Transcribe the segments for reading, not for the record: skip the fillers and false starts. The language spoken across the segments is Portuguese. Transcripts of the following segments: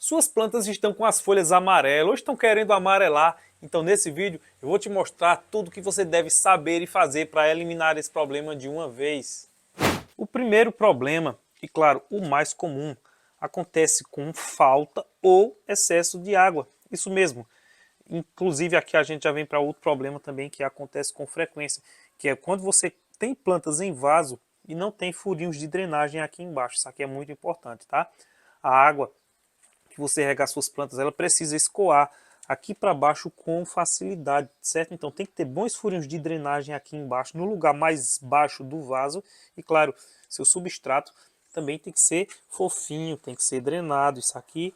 Suas plantas estão com as folhas amarelas ou estão querendo amarelar. Então nesse vídeo eu vou te mostrar tudo o que você deve saber e fazer para eliminar esse problema de uma vez. O primeiro problema, e claro, o mais comum, acontece com falta ou excesso de água. Isso mesmo. Inclusive aqui a gente já vem para outro problema também que acontece com frequência, que é quando você tem plantas em vaso e não tem furinhos de drenagem aqui embaixo. Isso aqui é muito importante, tá? A água que você rega as suas plantas, ela precisa escoar aqui para baixo com facilidade, certo? Então tem que ter bons furinhos de drenagem aqui embaixo, no lugar mais baixo do vaso. E claro, seu substrato também tem que ser fofinho, tem que ser drenado. Isso aqui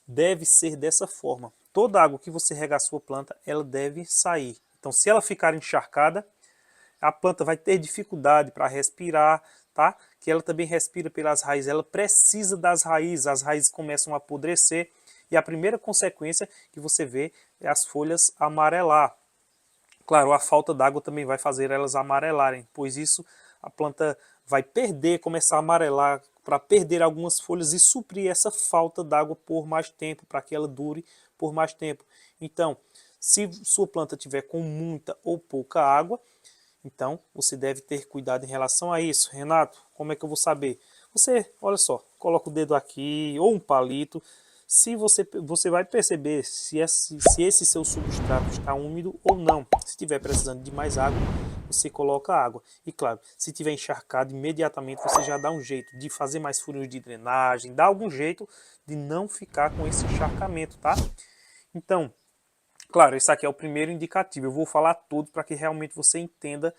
deve ser dessa forma. Toda água que você rega a sua planta, ela deve sair. Então se ela ficar encharcada, a planta vai ter dificuldade para respirar, tá? Que ela também respira pelas raízes, ela precisa das raízes, as raízes começam a apodrecer e a primeira consequência que você vê é as folhas amarelar. Claro, a falta d'água também vai fazer elas amarelarem, pois isso a planta vai perder, começar a amarelar, para perder algumas folhas e suprir essa falta d'água por mais tempo, para que ela dure por mais tempo. Então, se sua planta tiver com muita ou pouca água, então, você deve ter cuidado em relação a isso. Renato, como é que eu vou saber? Você, olha só, coloca o dedo aqui ou um palito. Se você vai perceber se esse seu substrato está úmido ou não. Se estiver precisando de mais água, você coloca água. E claro, se estiver encharcado, imediatamente você já dá um jeito de fazer mais furos de drenagem, dá algum jeito de não ficar com esse encharcamento, tá? Então, claro, esse aqui é o primeiro indicativo. Eu vou falar tudo para que realmente você entenda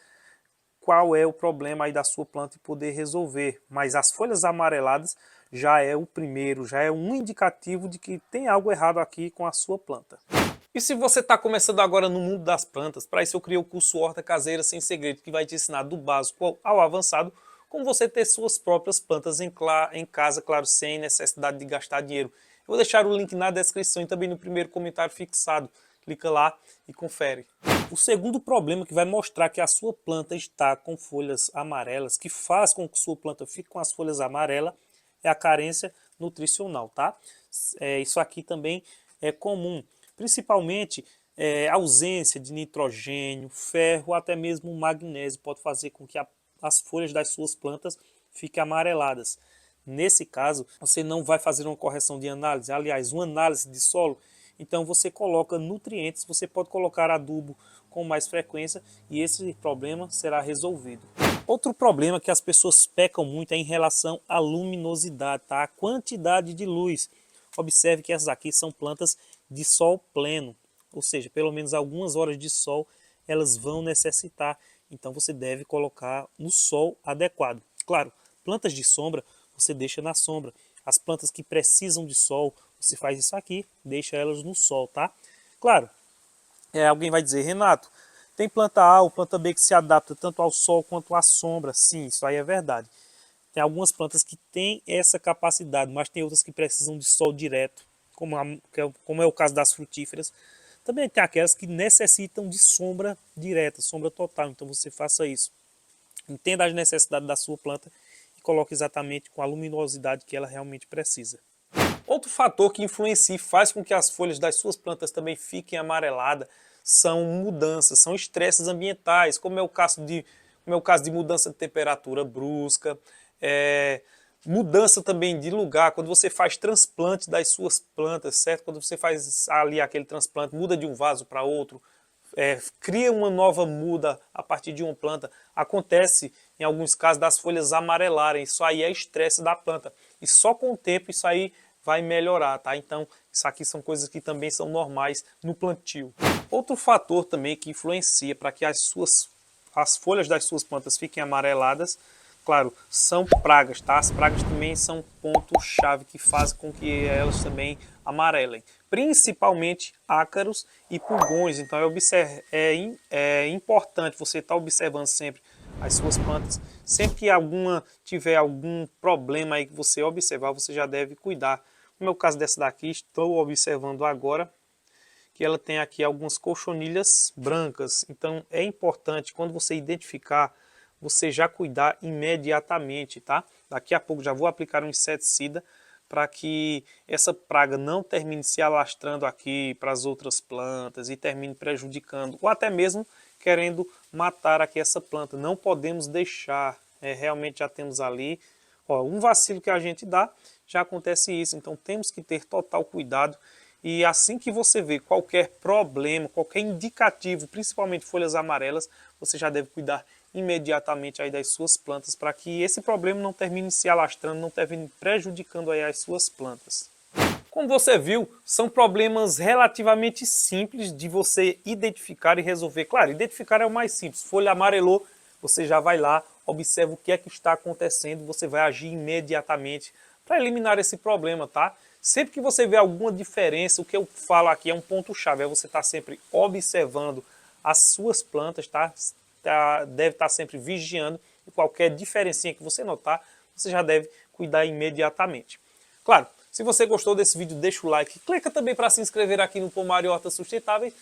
qual é o problema aí da sua planta e poder resolver. Mas as folhas amareladas já é o primeiro, já é um indicativo de que tem algo errado aqui com a sua planta. E se você está começando agora no mundo das plantas, para isso eu criei o curso Horta Caseira Sem Segredo, que vai te ensinar do básico ao avançado como você ter suas próprias plantas em casa, claro, sem necessidade de gastar dinheiro. Eu vou deixar o link na descrição e também no primeiro comentário fixado. Clica lá e confere. O segundo problema que vai mostrar que a sua planta está com folhas amarelas, que faz com que sua planta fique com as folhas amarelas, é a carência nutricional, tá? Isso aqui também é comum, principalmente ausência de nitrogênio, ferro, até mesmo magnésio pode fazer com que as folhas das suas plantas fiquem amareladas. Nesse caso, você não vai fazer uma correção de análise, aliás, uma análise de solo. Então você coloca nutrientes, você pode colocar adubo com mais frequência e esse problema será resolvido. Outro problema que as pessoas pecam muito é em relação à luminosidade, tá? A quantidade de luz. Observe que essas aqui são plantas de sol pleno, ou seja, pelo menos algumas horas de sol elas vão necessitar. Então você deve colocar no sol adequado. Claro, plantas de sombra você deixa na sombra. As plantas que precisam de sol, você faz isso aqui, deixa elas no sol, tá? Claro, alguém vai dizer, Renato, tem planta A ou planta B que se adapta tanto ao sol quanto à sombra. Sim, isso aí é verdade. Tem algumas plantas que têm essa capacidade, mas tem outras que precisam de sol direto, como é o caso das frutíferas. Também tem aquelas que necessitam de sombra direta, sombra total, então você faça isso. Entenda as necessidades da sua planta e coloque exatamente com a luminosidade que ela realmente precisa. Outro fator que influencia e faz com que as folhas das suas plantas também fiquem amareladas são mudanças, são estresses ambientais, como é o caso de mudança de temperatura brusca, mudança também de lugar, quando você faz transplante das suas plantas, certo? Quando você faz ali aquele transplante, muda de um vaso para outro, cria uma nova muda a partir de uma planta, acontece em alguns casos das folhas amarelarem, isso aí é estresse da planta, e só com o tempo isso aí vai melhorar, tá? Então, isso aqui são coisas que também são normais no plantio. Outro fator também que influencia para que as folhas das suas plantas fiquem amareladas, claro, são pragas, tá? As pragas também são ponto-chave que fazem com que elas também amarelem. Principalmente ácaros e pulgões. Então é importante você estar observando sempre as suas plantas. Sempre que alguma tiver algum problema aí que você observar, você já deve cuidar. No meu caso dessa daqui, estou observando agora que ela tem aqui algumas cochonilhas brancas. Então é importante, quando você identificar, você já cuidar imediatamente, tá? Daqui a pouco já vou aplicar um inseticida para que essa praga não termine se alastrando aqui para as outras plantas e termine prejudicando, ou até mesmo querendo matar aqui essa planta. Não podemos deixar, realmente já temos ali, ó, um vacilo que a gente dá, já acontece isso. Então temos que ter total cuidado e assim que você vê qualquer problema, qualquer indicativo, principalmente folhas amarelas, você já deve cuidar imediatamente aí das suas plantas para que esse problema não termine se alastrando, não termine prejudicando aí as suas plantas. Como você viu, são problemas relativamente simples de você identificar e resolver. Claro, identificar é o mais simples. Folha amarelou, você já vai lá, observa o que é que está acontecendo, você vai agir imediatamente para eliminar esse problema, tá? Sempre que você vê alguma diferença, o que eu falo aqui é um ponto-chave, é você estar sempre observando as suas plantas, tá? Deve estar sempre vigiando e qualquer diferencinha que você notar, você já deve cuidar imediatamente. Claro, se você gostou desse vídeo, deixa o like, clica também para se inscrever aqui no Pomar e Hortas Sustentáveis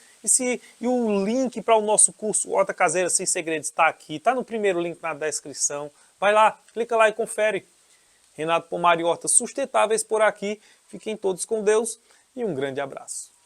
e o link para o nosso curso Horta Caseira Sem Segredos está aqui, está no primeiro link na descrição. Vai lá, clica lá e confere. Renato Pomar e Hortas Sustentáveis por aqui, fiquem todos com Deus e um grande abraço.